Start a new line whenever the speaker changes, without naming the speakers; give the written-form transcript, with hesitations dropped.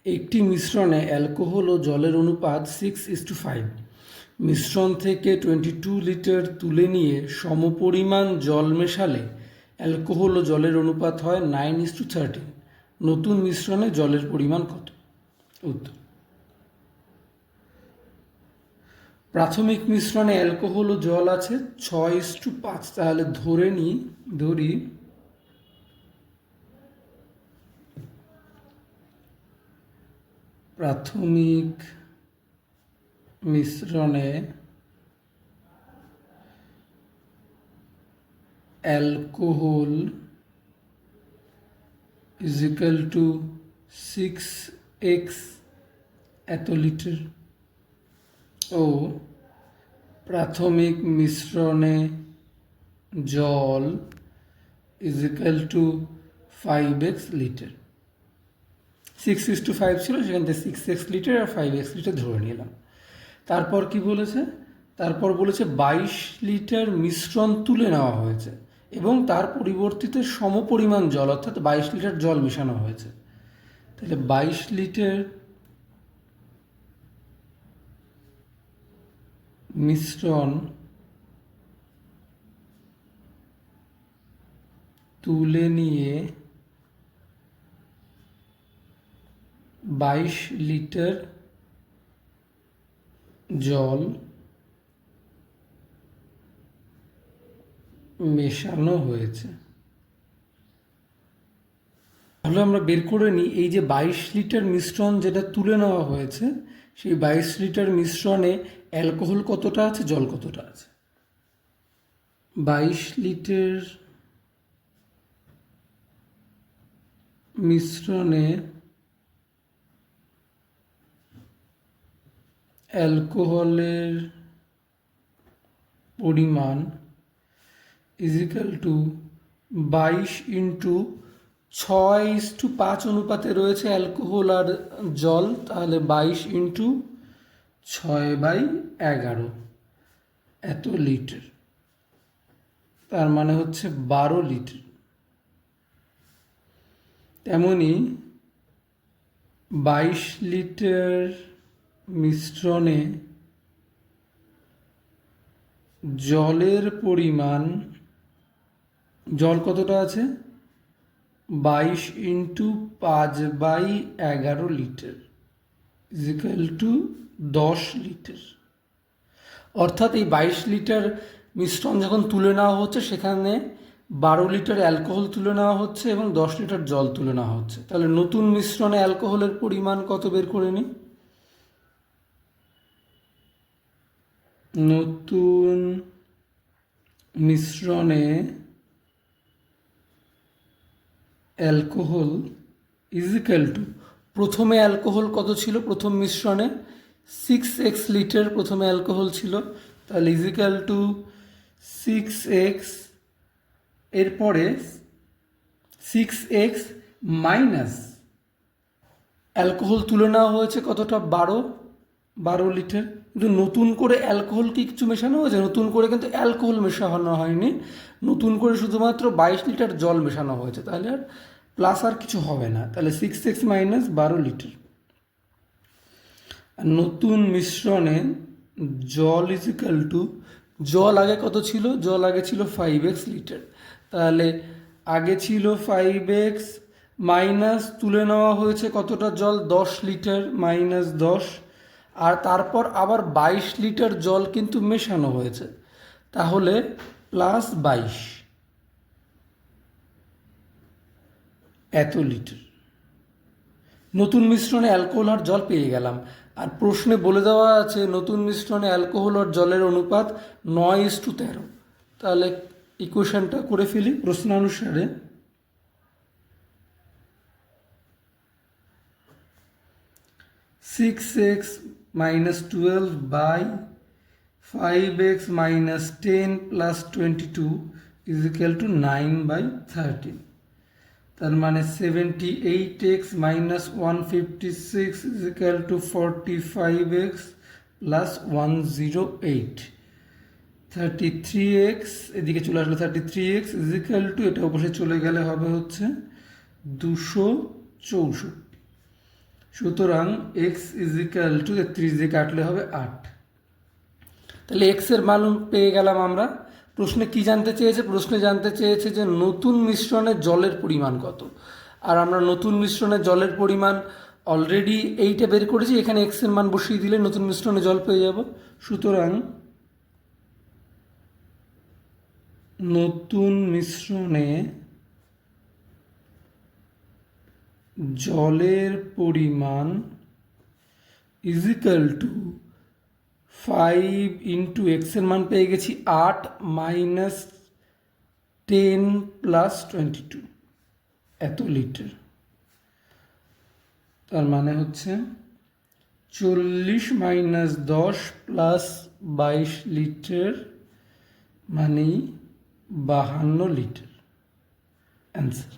একটি মিশ্রণে অ্যালকোহল ও জলের অনুপাত 6:5। মিশ্রণ থেকে 22 লিটার তুলে নিয়ে সমপরিমাণ জল মেশালে অ্যালকোহল ও জলের অনুপাত হয় 9:13। নতুন মিশ্রণে জলের পরিমাণ কত? উত্তর: প্রাথমিক মিশ্রণে অ্যালকোহল ও জল আছে 6:5। তাহলে ধরি প্রাথমিক মিশ্রণে অ্যালকোহল = 6x এত লিটার ও প্রাথমিক মিশ্রণে জল = 5x লিটার। 6:5 ছিল, সেখান থেকে 6x লিটার আর 5x লিটার ধরে নিলাম। তারপর কি বলেছে? তারপর বলেছে 22 লিটার মিশ্রণ তুলে নেওয়া হয়েছে এবং তার পরিবর্তিতে সমপরিমাণ জল অর্থাৎ 22 লিটার জল মেশানো হয়েছে। তাহলে 22 লিটার মিশ্রণ তুলে নিয়ে 22 লিটার জল মেশানো হয়েছে। তাহলে আমরা বের করে নিই, এই যে 22 লিটার মিশ্রণ যেটা তুলে নেওয়া হয়েছে, সেই 22 লিটার মিশ্রণে অ্যালকোহল কতটা আছে, জল কতটা আছে। 22 লিটার মিশ্রণে অ্যালকোহলের পরিমাণ = 22 × 6:5 অনুপাতে রয়েছে অ্যালকোহল আর জল। তাহলে 22 × 6/11 এত লিটার, তার মানে হচ্ছে 12 লিটার। তেমনি 22 লিটার মিশ্রণে জলের পরিমাণ, জল কতটা আছে, 22 × 5/11 লিটার = 10 লিটার। অর্থাৎ এই 22 লিটার মিশ্রণ যখন তুলে নেওয়া হচ্ছে, সেখানে 12 লিটার অ্যালকোহল তুলে নেওয়া হচ্ছে এবং 10 লিটার জল তুলে নেওয়া হচ্ছে। তাহলে নতুন মিশ্রণে অ্যালকোহলের পরিমাণ কত বের করে নিই। নতুন মিশ্রণে অ্যালকোহল প্রথমে অ্যালকোহল কত ছিল, প্রথম মিশ্রণে 6x লিটার প্রথমে অ্যালকোহল ছিল, তাহলে = 6x, এরপরে 6x মাইনাস অ্যালকোহল তুলে নেওয়া হয়েছে কতটা, 12 লিটার। কিন্তু নতুন করে অ্যালকোহল কি কিছু মেশানো হয়েছে? নতুন করে কিন্তু অ্যালকোহল মেশানো হয়নি, নতুন করে শুধুমাত্র 22 লিটার জল মেশানো হয়েছে। তাহলে আর প্লাস আর কিছু হবে না, তাহলে 6x মাইনাস 12 লিটার। আর নতুন মিশ্রণে জল জল আগে কত ছিল, জল আগে ছিল 5x লিটার। তাহলে আগে ছিল 5x মাইনাস তুলে নেওয়া হয়েছে কতটা জল, 10 লিটার -10, আর তারপর আবার 22 লিটার জল কিন্তু মেশানো হয়েছে, তাহলে +22 এত লিটার। নতুন মিশ্রণে অ্যালকোহল আর জল পেয়ে গেলাম। আর প্রশ্নে বলে দেওয়া আছে নতুন মিশ্রণে অ্যালকোহল আর জলের অনুপাত 9:13। তাহলে ইকুয়েশনটা করে ফেলি প্রশ্নানুসারে। 6x - 12 by 5x - 10 + 22 = 9/13। তার মানে 78x - 156 = 45x + 108। 33x এদিকে চলে আসলো, 33x = এটা অবশ্যই চলে গেলে হবে হচ্ছে 264। সুতরাং এক্স ইজিক্যাল টু 33 দিয়ে কাটলে হবে 8। তাহলে এক্সের মান পেয়ে গেলাম আমরা। প্রশ্নে কি জানতে চেয়েছে? প্রশ্নে জানতে চেয়েছে যে নতুন মিশ্রণে জলের পরিমাণ কত। আর আমরা নতুন মিশ্রণে জলের পরিমাণ অলরেডি এইটা বের করেছি, এখানে এক্সের মান বসিয়ে দিলে নতুন মিশ্রণে জল পেয়ে যাব। সুতরাং নতুন মিশ্রণে জলের পরিমাণ ইজিক্যাল টু 5 ইন্টু এক্সের মান পেয়ে গেছি 8 মাইনাস 10 প্লাস 22, এত লিটার। তার মানে হচ্ছে 40 মাইনাস 10 প্লাস 22 লিটার মানে 52 লিটার। অ্যান্সার।